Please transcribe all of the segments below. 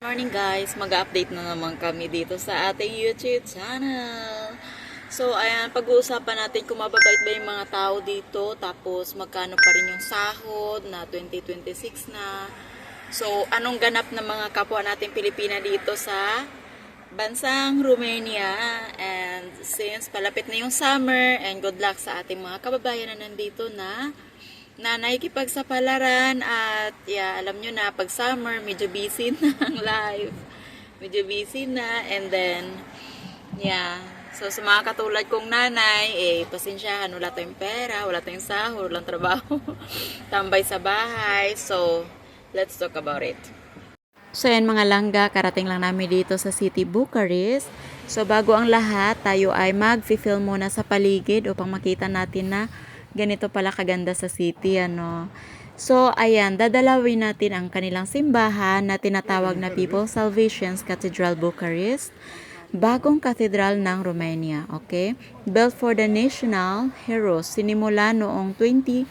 Morning guys, mag-update na naman kami dito sa ating YouTube channel. So ayan, pag-uusapan natin kung mababait ba yung mga tao dito, tapos magkano pa rin yung sahod na 2026 na. So anong ganap ng mga kapwa natin Pilipina dito sa bansang Romania. And since palapit na yung summer, and good luck sa ating mga kababayan na nandito na nakikipagsapalaran. At alam nyo na, pag summer, medyo busy na ang life. Medyo busy na. And then, so sa mga katulad kong nanay, pasensyahan, wala tayong pera, wala tayong sahod, walang trabaho. Tambay sa bahay. So, let's talk about it. So yan mga langga, karating lang namin dito sa City Bucharest. So bago ang lahat, tayo ay mag-film muna sa paligid upang makita natin na ganito pala kaganda sa city, ano. So, ayan, dadalawin natin ang kanilang simbahan na tinatawag na People's Salvation's Cathedral Bucharest, bagong katedral ng Romania, okay? Built for the national heroes, sinimula noong 2010,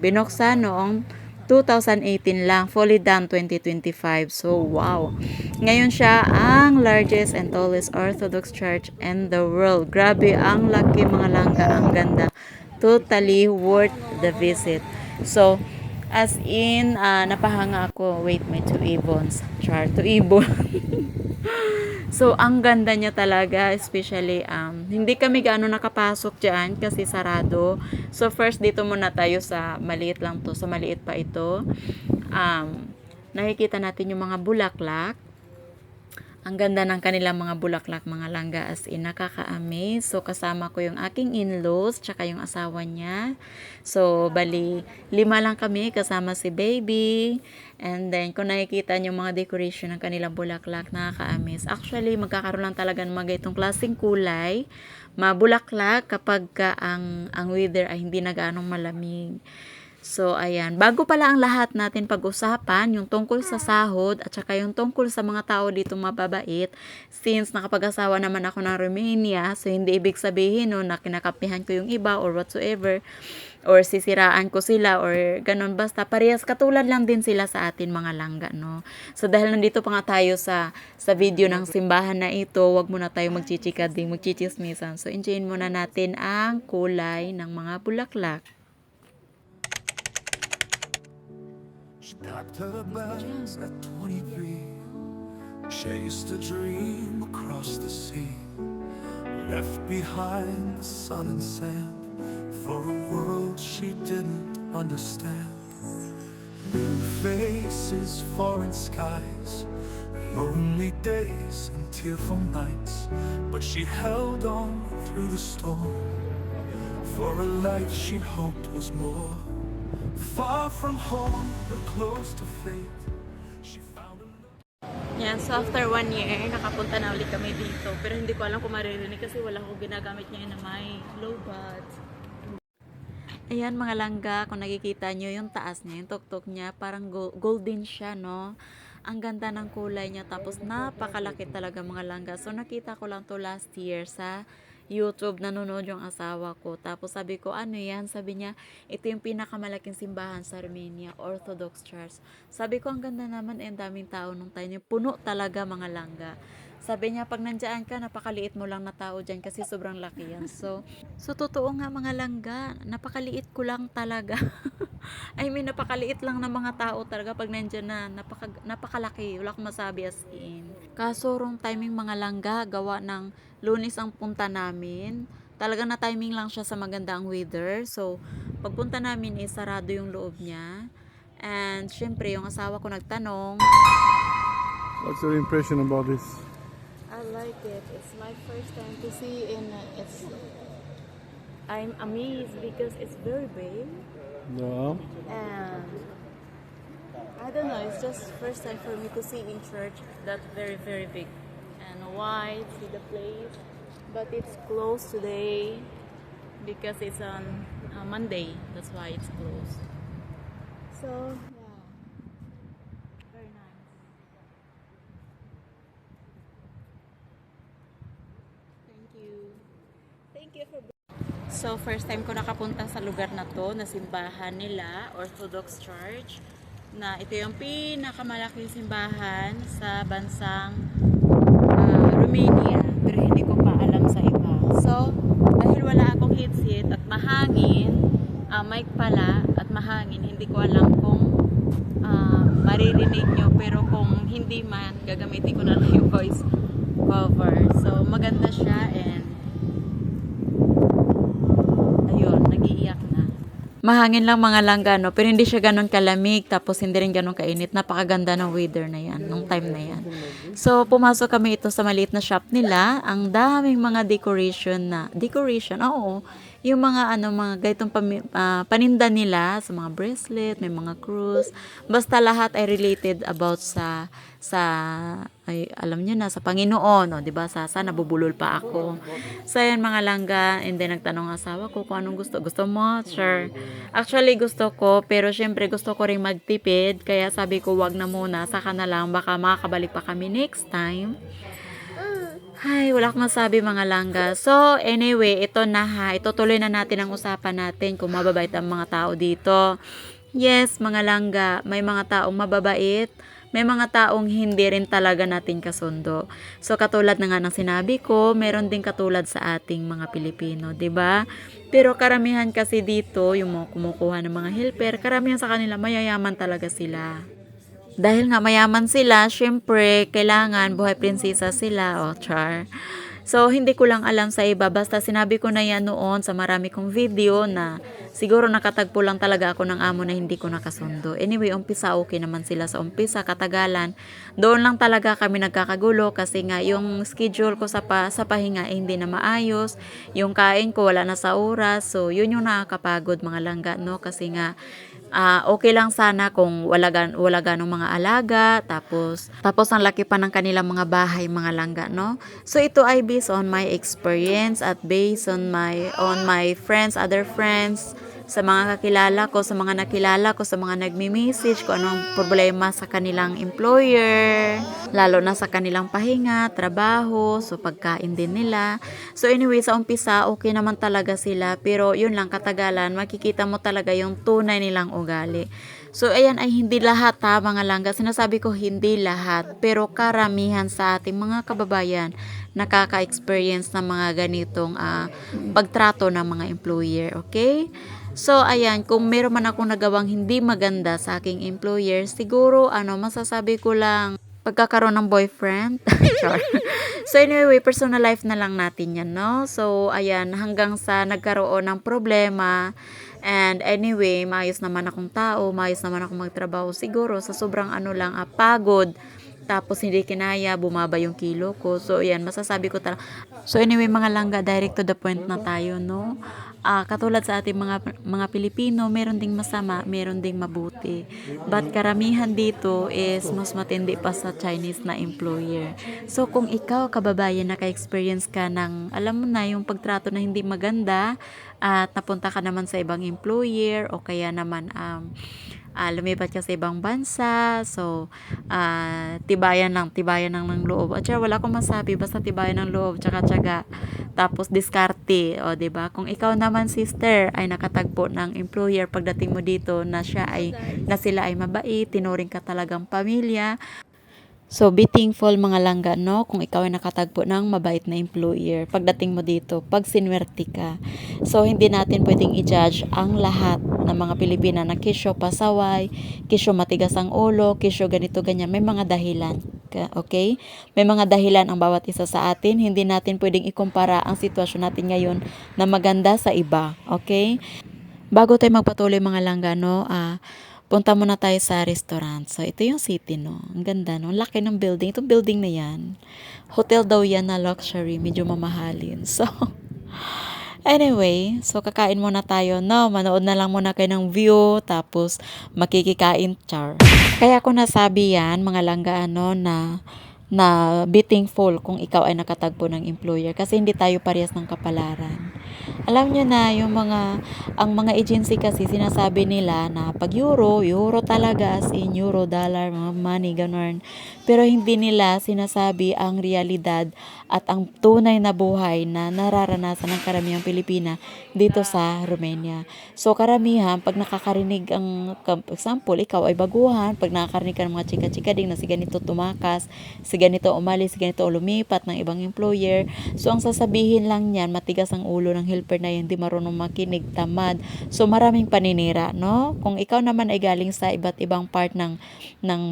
binuksan noong 2018 lang, fully done 2025. So, wow. Ngayon siya ang largest and tallest Orthodox church in the world. Grabe, ang laki mga langga, ang ganda. Totally worth the visit. So, as in, napahanga ako. Wait, may two ibons. Two ibon. So, ang ganda niya talaga, especially, hindi kami gaano nakapasok dyan kasi sarado. So, first dito muna tayo sa maliit lang to. So, maliit pa ito. Nakikita natin yung mga bulaklak. Ang ganda ng kanilang mga bulaklak, mga langga, as in, nakaka-amaze. So, kasama ko yung aking in-laws, tsaka yung asawa niya. So, bali, 5 lang kami, kasama si baby. And then, kung nakikita niyo mga decoration ng kanilang bulaklak, nakaka-amaze. Actually, magkakaroon lang talaga ng mga itong klaseng kulay, mabulaklak kapag ang weather ay hindi na gaanong malamig. So, ayan. Bago pala ang lahat natin pag-usapan, yung tungkol sa sahod at saka yung tungkol sa mga tao dito mababait, since nakapag-asawa naman ako ng Romania, so hindi ibig sabihin no, na kinakapihan ko yung iba or whatsoever, or sisiraan ko sila or ganun. Basta parehas katulad lang din sila sa atin mga langga, no? So, dahil nandito pa nga tayo sa video ng simbahan na ito, wag muna tayo magchichikading, magchichismisan. So, enjoyin muna natin ang kulay ng mga bulaklak. She packed her bags at 23, chased a dream across the sea, left behind the sun and sand for a world she didn't understand. New faces, foreign skies, lonely days and tearful nights, but she held on through the storm for a life she hoped was more. Far from home, but close to fate, she found a love. Yan, so after 1 year, nakapunta na ulit kami dito. Pero hindi ko alam kung maririnig kasi wala akong ginagamit ngayon na may low buds. Ayan mga langga, kung nakikita nyo yung taas niya, yung tuktok niya, parang golden siya, no? Ang ganda ng kulay niya, tapos napakalaki talaga mga langga. So nakita ko lang to last year sa YouTube, nanonood yung asawa ko. Tapos sabi ko, ano yan? Sabi niya, ito yung pinakamalaking simbahan sa Armenia, Orthodox Church. Sabi ko, ang ganda naman, ang daming tao nung tayo niya. Puno talaga mga langga. Sabi niya, pag nandiyan ka, napakaliit mo lang na tao dyan kasi sobrang laki yan. So totoo nga mga langga, napakaliit ko lang talaga. I mean, napakaliit lang ng mga tao talaga pag nandiyan na, napakalaki. Wala akong masabi as in. Kaso, wrong timing mga langga, gawa ng Lunes ang punta namin. Talaga na timing lang siya sa magandang weather. So, pagpunta namin sarado yung loob niya. And, syempre, yung asawa ko nagtanong. What's your impression about this? I like it. It's my first time to see and I'm amazed because it's very big. Yeah. And I don't know, it's just first time for me to see in church that very, very big and wide, see the place. But it's closed today because it's on Monday. That's why it's closed. So, yeah. Very nice. Thank you. Thank you for. So, first time ko nakapunta sa lugar na to, na simbahan nila, Orthodox Church. na ito yung pinakamalaking simbahan sa bansang Romania, pero hindi ko pa alam sa iba. So, dahil wala akong headset at mahangin, mic pala at mahangin, hindi ko alam kung maririnig nyo, pero kung hindi man, gagamitin ko na lang yung voice cover. So, maganda siya and ayun, nag-iiyak na. Mahangin lang mga langga, no? Pero hindi siya ganun kalamig, tapos hindi rin ganun kainit. Napakaganda ng weather na yan, nung time na yan. So, pumasok kami ito sa maliit na shop nila. Ang daming mga decoration, oo. Yung mga mga gaitong paninda nila sa mga bracelet, may mga cruise. Basta lahat ay related about sa ay alam niyo na sa Panginoon, 'di ba? Sana nabubulol pa ako. So ayan mga langga, and then nagtanong ang asawa ko kung anong gusto. Gusto mo? Sure. Actually gusto ko, pero syempre gusto ko ring magtipid, kaya sabi ko wag na muna, saka na lang, baka makakabalik pa kami next time. Ay, wala akong masabi mga langga. So, anyway, ito na ha. Itutuloy na natin ang usapan natin kung mababait ang mga tao dito. Yes, mga langga, may mga taong mababait, may mga taong hindi rin talaga natin kasundo. So, katulad na nga ng sinabi ko, meron din katulad sa ating mga Pilipino, 'di ba? Pero karamihan kasi dito, yung mga kumukuha ng mga helper, karamihan sa kanila mayayaman talaga sila. Dahil nga mayaman sila, syempre, kailangan buhay prinsesa sila, o char. So, hindi ko lang alam sa iba, basta sinabi ko na yan noon sa marami kong video na siguro nakatagpo lang talaga ako ng amo na hindi ko nakasundo. Anyway, umpisa okay naman sila sa umpisa, katagalan. Doon lang talaga kami nagkakagulo kasi nga yung schedule ko sa pahinga hindi na maayos. Yung kain ko wala na sa oras. So, yun yung nakakapagod mga langga, no? Kasi nga, okay lang sana kung wala ganong mga alaga, tapos ang laki pa ng kanilang mga bahay, mga langga, no? So ito ay based on my experience at based on my friends, other friends, sa mga kakilala ko, sa mga nakilala ko, sa mga nagmi-message kung anong problema sa kanilang employer, lalo na sa kanilang pahinga, trabaho, so pagkain din nila. So anyway, sa umpisa, okay naman talaga sila, pero yun lang, katagalan, makikita mo talaga yung tunay nilang ugali. So ayan ay hindi lahat ha mga langga, sinasabi ko hindi lahat, pero karamihan sa ating mga kababayan nakaka-experience ng mga ganitong pagtrato ng mga employer, okay? So, ayan, kung meron man akong nagawang hindi maganda sa aking employer, siguro, masasabi ko lang, pagkakaroon ng boyfriend. Sure. So, anyway, personal life na lang natin yan, no? So, ayan, hanggang sa nagkaroon ng problema, and anyway, maayos naman akong tao, maayos naman akong magtrabaho, siguro, sa sobrang pagod, tapos hindi kinaya, bumaba yung kilo ko. So, ayan, masasabi ko talaga. So, anyway, mga langga, direct to the point na tayo, no? Katulad sa ating mga Pilipino, meron ding masama, meron ding mabuti. But karamihan dito is mas matindi pa sa Chinese na employer. So, kung ikaw, kababayan, naka-experience ka ng, alam mo na, yung pagtrato na hindi maganda, at napunta ka naman sa ibang employer, o kaya naman, lumipat ka sa ibang bansa, so tibayan ng loob. At sya, wala akong masabi, basta tibayan ng loob, tsaka tapos diskarte, o 'di ba? Kung ikaw naman sister ay nakatagpo ng employer pagdating mo dito na sila ay mabait, tinuring ka talagang pamilya. So, be thankful mga langga, no? Kung ikaw ay nakatagpo ng mabait na employer pagdating mo dito, pag sinwerte ka. So, hindi natin pwedeng i-judge ang lahat ng mga Pilipina na kisyo pasaway, kisyo matigas ang ulo, kisyo ganito, ganyan. May mga dahilan, okay? May mga dahilan ang bawat isa sa atin. Hindi natin pwedeng ikumpara ang sitwasyon natin ngayon na maganda sa iba, okay? Bago tayo magpatuloy mga langga, no? Punta muna tayo sa restaurant. So, ito yung city, no? Ang ganda, no? Ang laki ng building. Itong building na yan. Hotel daw yan na luxury. Medyo mamahalin. So, anyway, so kakain muna tayo, no? Manood na lang muna kayo ng view, tapos makikikain, char. Kaya ako nasabi yan, mga langga, na be thankful kung ikaw ay nakatagpo ng employer kasi hindi tayo parehas ng kapalaran. Alam nyo na ang mga agency kasi sinasabi nila na pag euro, euro talaga as in euro, dollar, mga money, ganun. Pero hindi nila sinasabi ang realidad at ang tunay na buhay na nararanasan ng karamihang Pilipina dito sa Romania. So karamihan, pag nakakarinig for example, ikaw ay baguhan, pag nakakarinig ka ng mga chika-chika ding na si ganito tumakas, si ganito umalis, si ganito lumipat ng ibang employer. So ang sasabihin lang niyan, matigas ang ulo ng helper na yun, di marunong makinig, tamad. So maraming paninira, no? Kung ikaw naman ay galing sa iba't ibang part ng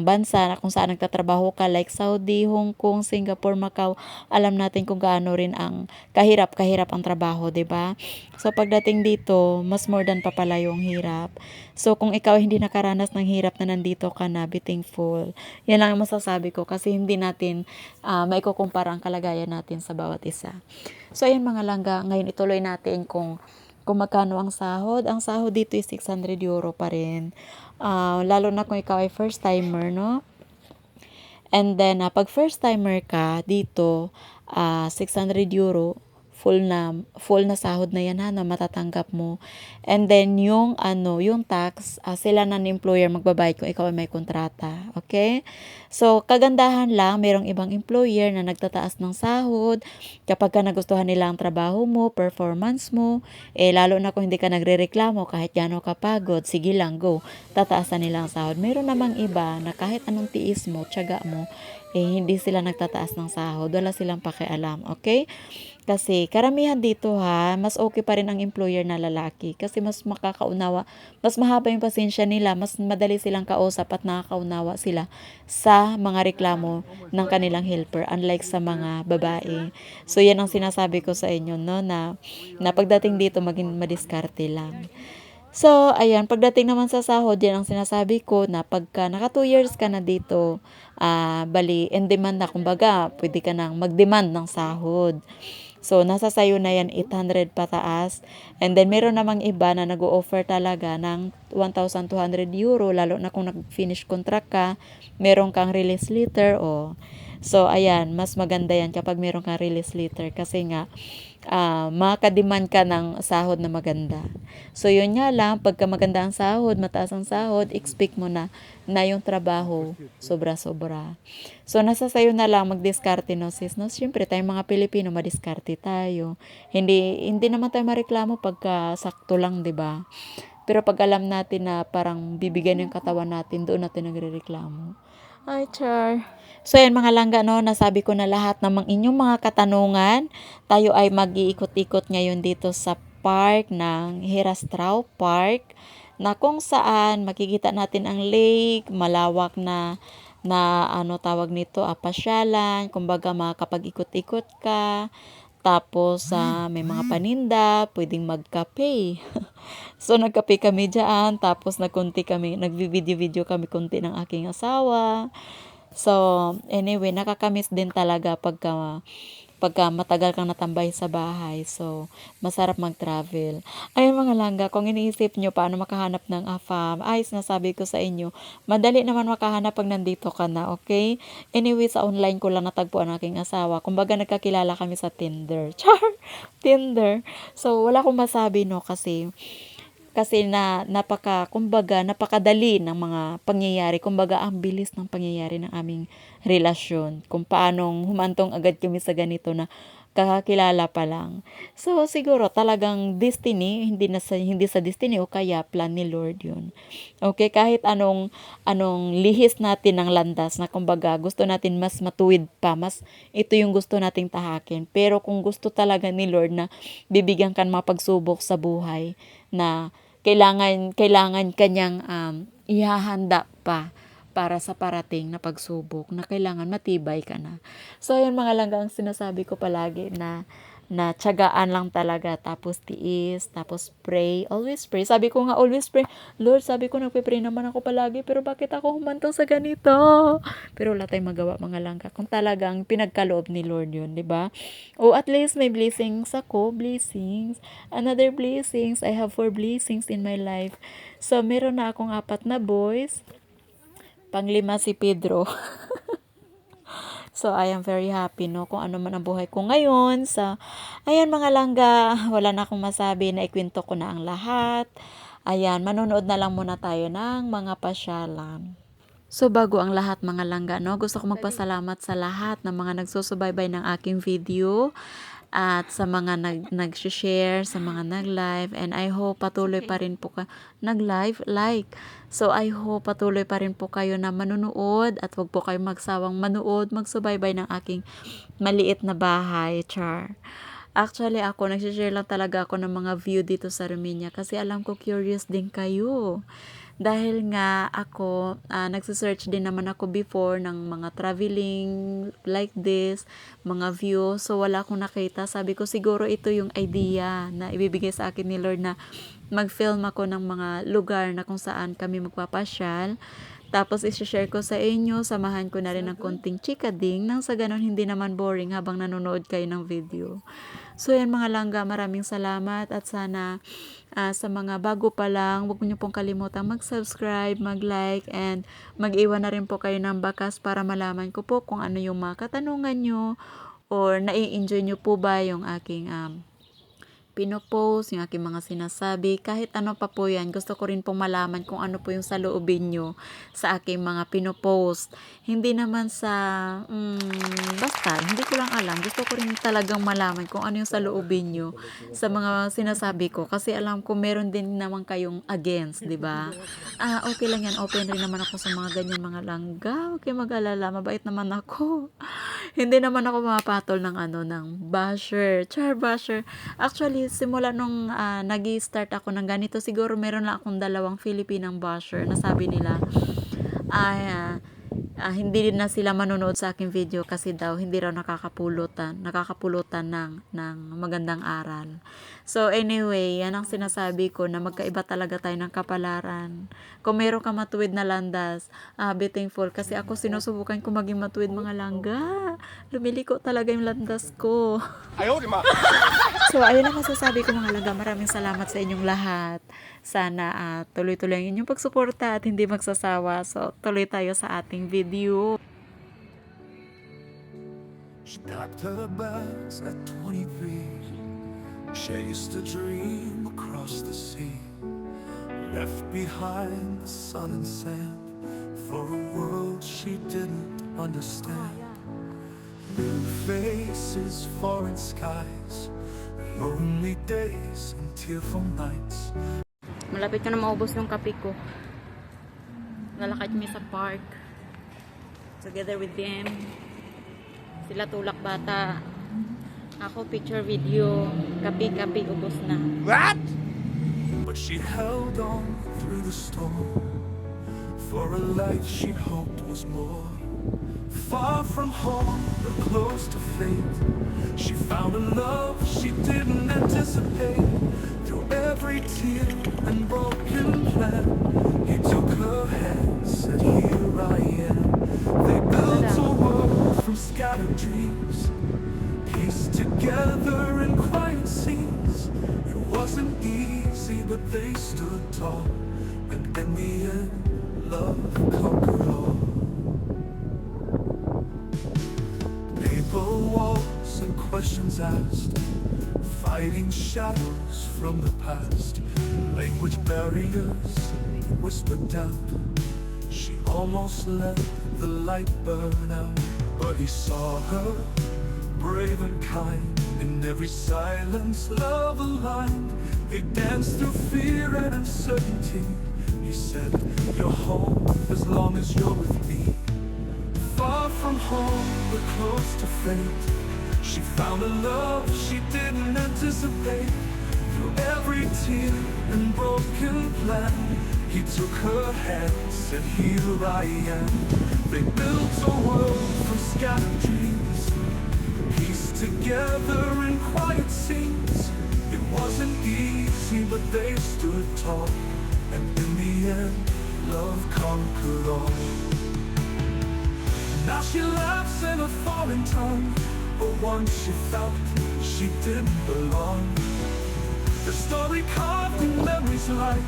bansa na kung saan nagtatrabaho ka like Saudi, Hong Kong, Singapore, Macau, alam natin kung gaano rin ang kahirap ang trabaho, 'di ba? So pagdating dito, mas more than pa pala yung hirap. So kung ikaw hindi nakaranas ng hirap na nandito ka na, be thankful. Yan lang ang masasabi ko kasi hindi natin maikukumpara ang kalagayan natin sa bawat isa. So ayan mga langga, ngayon ituloy natin kung magkano ang sahod. Ang sahod dito is 600 euro pa rin. Lalo na kung ikaw ay first timer, no? And then, pag first timer ka dito, 600 euro, full na sahod na yan ha, na matatanggap mo. And then, yung tax, sila na ng employer magbabayad kung ikaw ay may kontrata. Okay? So, kagandahan lang, mayroong ibang employer na nagtataas ng sahod. Kapag ka nagustuhan nila ang trabaho mo, performance mo, lalo na kung hindi ka nagrereklamo, kahit gaano kapagod, sige lang, go. Tataasan nila ang sahod. Meron namang iba na kahit anong tiis mo, tiyaga mo, hindi sila nagtataas ng sahod. Wala silang pakialam. Okay? Kasi karamihan dito ha, mas okay pa rin ang employer na lalaki kasi mas makakaunawa, mas mahaba yung pasensya nila, mas madali silang kausap at nakakaunawa sila sa mga reklamo ng kanilang helper unlike sa mga babae. So yan ang sinasabi ko sa inyo no na pagdating dito maging madiskarte lang. So, ayan, pagdating naman sa sahod, yan ang sinasabi ko na pagka naka 2 years ka na dito, bali, in demand na, kumbaga, pwede ka nang mag-demand ng sahod. So, nasa sayo na yan 800 pataas. And then, meron namang iba na nag-o-offer talaga ng 1,200 euro, lalo na kung nag-finish contract ka, meron kang release letter, o. So, ayan, mas maganda yan kapag meron kang release letter kasi nga, makademand ka ng sahod na maganda. So, yun nga lang, pagka maganda ang sahod, mataas ang sahod, expect mo na yung trabaho, sobra-sobra. So, nasa sayo na lang magdiskarte, no, sis, no? Siyempre, tayong mga Pilipino, madiskarte tayo. Hindi naman tayo mareklamo pagka sakto lang, di ba? Pero pag alam natin na parang bibigyan yung katawan natin, doon natin nagrereklamo. Ay, char. So, yan mga langga, no, nasabi ko na lahat ng inyong mga katanungan. Tayo ay mag-iikot-ikot ngayon dito sa park ng Herastrau Park na kung saan makikita natin ang lake, malawak na ano tawag nito, pasyalan, kumbaga makakapag-ikot-ikot ka. Tapos, may mga paninda, pwedeng magkape. So, nagkape kami dyan. Tapos, nagvi-video-video kami konti ng aking asawa. So, anyway, nakakamiss din talaga pagka matagal kang natambay sa bahay. So, masarap mag-travel. Ayun mga langga, kung iniisip nyo paano makahanap ng AFAM, ay, sinasabi ko sa inyo, madali naman makahanap pag nandito ka na, okay? Anyway, sa online ko lang natagpuan ang aking asawa. Kumbaga, nagkakilala kami sa Tinder. Char! Tinder. So, wala akong masabi, no, kasi kumbaga, napakadali ng mga pangyayari. Kumbaga, ang bilis ng pangyayari ng aming relasyon. Kung paanong humantong agad kami sa ganito na kakakilala pa lang. So, siguro talagang destiny, hindi sa destiny o kaya plan ni Lord yun. Okay, kahit anong lihis natin ng landas na kumbaga gusto natin mas matuwid pa, mas ito yung gusto nating tahakin. Pero kung gusto talaga ni Lord na bibigyan ka ng mga pagsubok sa buhay na kailangan kanyang ihahanda pa para sa parating na pagsubok na kailangan matibay ka na. So, yun mga langga ang sinasabi ko palagi na tiyagaan lang talaga, tapos tiis, tapos pray, always pray. Sabi ko nga, always pray. Lord, sabi ko, nagpe-pray naman ako palagi, pero bakit ako humantong sa ganito? Pero wala tayong magawa mga langga. Kung talagang pinagkaloob ni Lord yun, di ba? O at least may blessings ako, blessings. Another blessings. I have 4 blessings in my life. So, meron na akong 4 na boys. Panglima si Pedro. So, I am very happy, no, kung ano man ang buhay ko ngayon. So, ayan mga langga, wala na akong masabi, na ikwento ko na ang lahat. Ayan, manonood na lang muna tayo ng mga pasyalan. So bago ang lahat mga langga, no, gusto ko magpasalamat sa lahat ng mga nagsusubaybay ng aking video at sa mga nag-share, sa mga nag-live, and I hope patuloy pa rin po nag-live, like. So I hope patuloy pa rin po kayo na manunood at wag po kayong magsawang manood, magsubaybay ng aking maliit na bahay, char. Actually, ako, nagsishare lang talaga ako ng mga view dito sa Romania kasi alam ko curious din kayo. Dahil nga ako, nagsisearch din naman ako before ng mga traveling like this, mga view. So, wala akong nakita. Sabi ko, siguro ito yung idea na ibibigay sa akin ni Lord na mag-film ako ng mga lugar na kung saan kami magpapasyal. Tapos, isi-share ko sa inyo, samahan ko na rin ng konting chikading nang sa ganun hindi naman boring habang nanonood kayo ng video. So, yan mga langga, maraming salamat at sana sa mga bago pa lang, huwag niyo pong kalimutang mag-subscribe, mag-like, and mag-iwan na rin po kayo ng bakas para malaman ko po kung ano yung mga katanungan nyo or nai-enjoy nyo po ba yung aking pinopost, yung aking mga sinasabi, kahit ano pa po yan, gusto ko rin pong malaman kung ano po yung saloobin nyo sa aking mga pinopost. Hindi naman sa, basta, hindi ko lang alam. Gusto ko rin talagang malaman kung ano yung saloobin nyo sa mga sinasabi ko. Kasi alam ko, meron din naman kayong against, di ba? Okay lang yan. Open rin naman ako sa mga ganyan mga langga. Okay, mag-alala. Mabait naman ako. Hindi naman ako mapatol ng ng basher. Char basher. Actually, simula nung nag-start ako ng ganito, siguro meron lang akong 2 Filipinang basher na sabi nila hindi na sila manonood sa aking video kasi daw hindi raw nakakapulutan ng magandang aral. So anyway, yan ang sinasabi ko na magkaiba talaga tayo ng kapalaran. Kung meron ka matuwid na landas, be thankful kasi ako sinusubukan ko maging matuwid mga langga. Lumiliko talaga yung landas ko. So, ayun ang masasabi ko mga langga. Maraming salamat sa inyong lahat. Sana tuloy-tuloy ang inyong pagsuporta at hindi magsasawa. So, tuloy tayo sa ating video. She packed her bags at 23. She used to dream across the sea. Left behind the sun and sand for a world she didn't understand. New faces, foreign skies, lonely days and tearful nights. Malapit ka na maubos yung kape ko. Lalakad kami sa park. Together with them. Sila tulak bata. Ako picture video. Kape, ubos na. What? But she held on through the storm for a life she hoped was more. Far from home, but close to fate, she found a love she didn't anticipate. Through every tear and broken plan, he took her hand, said, "Here I am." They built a world from scattered dreams, pieced together in quiet scenes. It wasn't easy, but they stood tall, and in the end, love conquered all. Paper walls and questions asked, fighting shadows from the past. Language barriers whispered doubt. She almost let the light burn out, but he saw her, brave and kind. In every silence, love aligned. They danced through fear and uncertainty. He said, "You're home as long as you're with me." Far from home, but close to fate, she found a love she didn't anticipate. Through every tear and broken plan, he took her hand, said, "Here I am." They built a world from scattered dreams, pieced together in quiet scenes. It wasn't easy, but they stood tall, and in the end, love conquered all. Now she laughs in a foreign tongue, but once she felt she didn't belong. The story carved in memories light.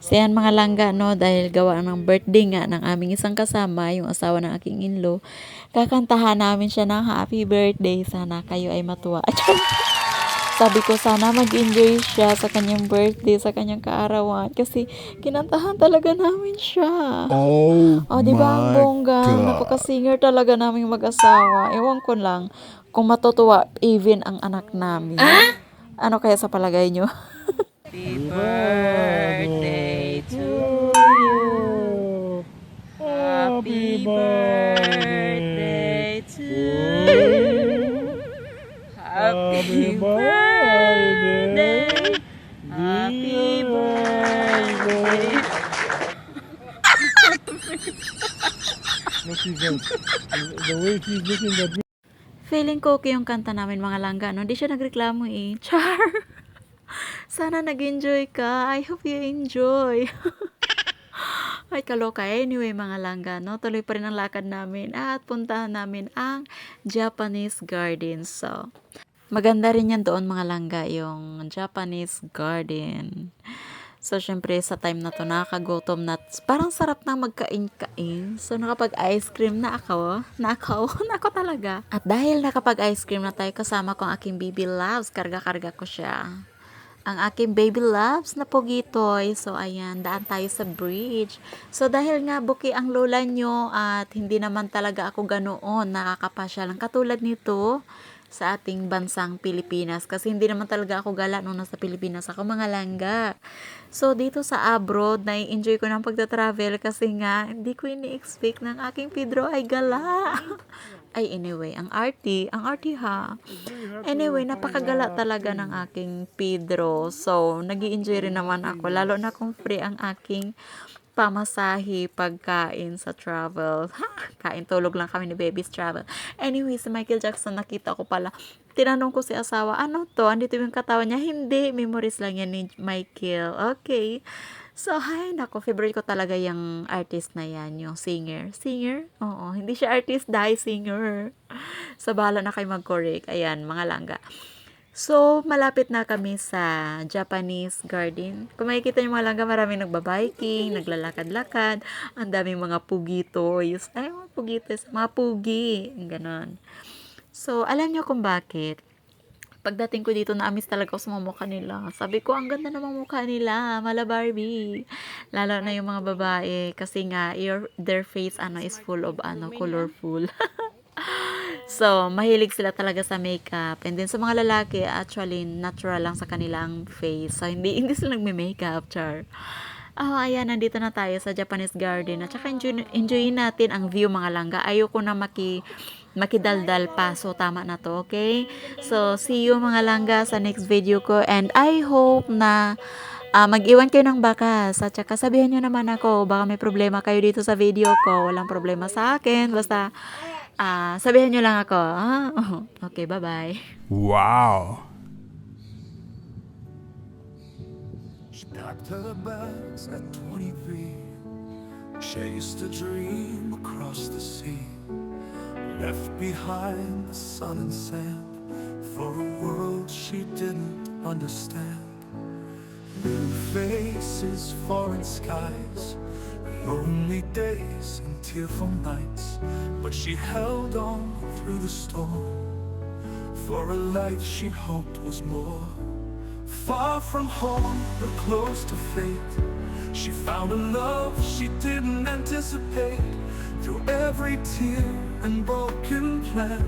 So yan mga langga, no, dahil gawa ng birthday nga ng aming isang kasama, yung asawa ng aking inlo, kakantahan namin siya ng happy birthday. Sana kayo ay matuwa. At sabi ko sana mag-enjoy siya sa kanyang birthday, sa kanyang kaarawan. Kasi kinantahan talaga namin siya. Oh, Di ba ang bongga? Napaka-singer talaga namin mag-asawa. Ewan ko lang kung matutuwa even ang anak namin. Ano kaya sa palagay nyo? Happy birthday to you. Happy birthday to you. Happy birthday. Happy birthday. Look, the way he's looking at me. Feeling ko okay yung kanta namin mga langga, no? Hindi siya nagreklamo eh. Char! Sana nag-enjoy ka. I hope you enjoy. Ay, kaloka. Anyway, mga langga, no? Tuloy pa rin ang lakad namin at puntahan namin ang Japanese Garden. So, maganda rin yan doon, mga langga, yung Japanese Garden. So, syempre, sa time na to, nakakagutom na. Parang sarap na magkain-kain. So, nakapag-ice cream na ako. Nako talaga. At dahil nakapag-ice cream na tayo, kasama ko ang aking baby loves. Karga-karga ko siya. Ang aking baby loves na pugitoy. So, ayan, daan tayo sa bridge. So, dahil nga buki ang lola nyo at hindi naman talaga ako ganoon nakakapasya lang katulad nito sa ating bansang Pilipinas. Kasi hindi naman talaga ako gala nung nasa Pilipinas ako, mga langga. So, dito sa abroad, nai-enjoy ko ng pagta-travel kasi nga, hindi ko ini-expect ng aking Pedro ay gala. Ay, anyway, ang arty ha. Anyway, napakagala talaga ng aking Pedro. So, nag-i-enjoy rin naman ako. Lalo na kung free ang aking pamasahe, pagkain sa travel. Kain, tulog lang kami ni Baby's Travel. Anyway, si Michael Jackson, nakita ko pala. Tinanong ko si asawa, ano to? Andito yung katawan niya? Hindi, memories lang yan ni Michael. Okay. So, hay, nako, favorite ko talaga yung artist na yan, yung singer. Singer? Oo, hindi siya artist, dahil singer. So, bahala na kayo mag-correct. Ayan, mga langga. So, malapit na kami sa Japanese Garden. Kung makikita niyo mga langga, maraming nagbabiking, naglalakad-lakad, ang daming mga pugi toys. Ay, mga pugi toys, mga pugi. Ganon. So, alam niyo kung bakit? Pagdating ko dito, na-miss talaga ako sa mga mukha nila. Sabi ko, ang ganda ng mga mukha nila, mala Barbie. Lalo na yung mga babae, kasi nga, their face, is full of, colorful. So, mahilig sila talaga sa makeup. And then, sa mga lalaki, actually, natural lang sa kanilang face. So, hindi sila nagme-makeup, char. Ayan, nandito na tayo sa Japanese Garden. At saka, enjoyin natin ang view, mga langga. Ayoko na makidaldal pa. So, tama na to, okay? So, see you, mga langga, sa next video ko. And I hope na mag-iwan kayo ng bakas. At saka, sabihan nyo naman ako, baka may problema kayo dito sa video ko. Walang problema sa akin. Basta, sabihan nyo lang ako. Okay, bye-bye. Wow. She packed her bags at 23. Chased a dream across the sea. Left behind the sun and sand for a world she didn't understand. New faces, foreign skies, lonely days and tearful nights, but she held on through the storm for a life she hoped was more. Far from home, but close to fate, she found a love she didn't anticipate. Through every tear and broken plan,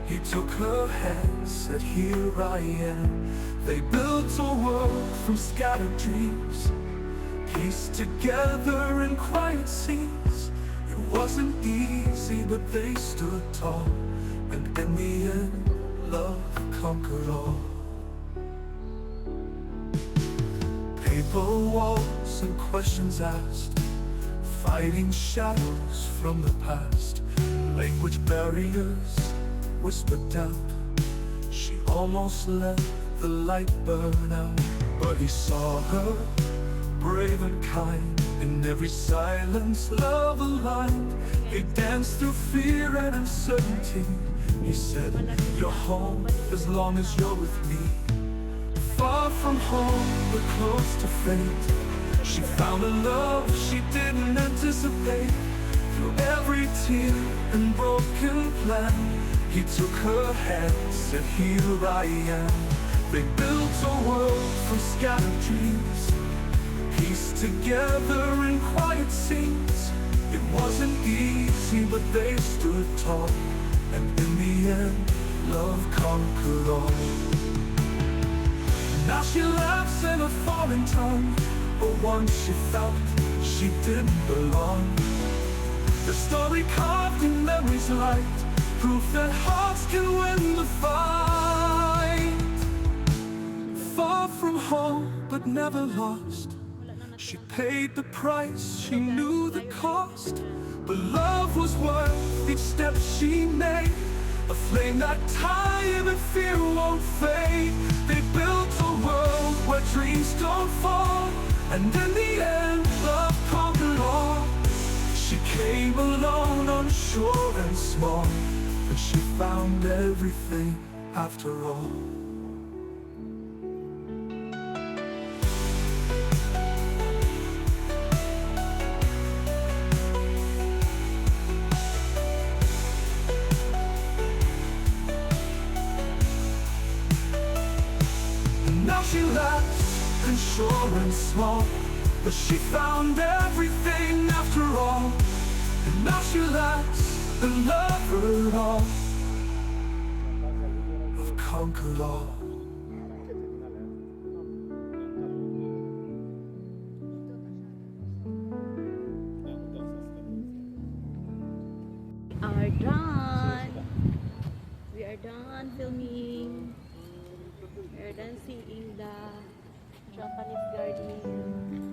he took her hand, said, here I am. They built a world from scattered dreams, pieced together in quiet scenes. It wasn't easy, but they stood tall, and in the end, love conquered all. Paper walls and questions asked, fighting shadows from the past. Language barriers, whispered doubt. She almost let the light burn out, but he saw her, brave and kind. In every silence, love aligned. They danced through fear and uncertainty. He said, you're home as long as you're with me. Far from home, but close to fate, She found a love she didn't anticipate. Through every tear and broken plan, he took her hand, said, "Here I am." They built a world from scattered dreams, pieced together in quiet scenes. It wasn't easy, but they stood tall, and in the end, love conquered all. Now she laughs in a foreign tongue, but once she felt she didn't belong. The story carved in memories light, proof that hearts can win the fight. Far from home, but never lost. She paid the price, she knew the cost. But love was worth each step she made, a flame that time and fear won't fade. They built a world where dreams don't fall, and in the end, love conquered all. She came alone, unsure and small, but she found everything after all. Now she laughs, unsure and small, but she found everything after all. And now she laughs, the lover all, have conquered all. Are done. We are done filming. We are done seeing the Japanese garden.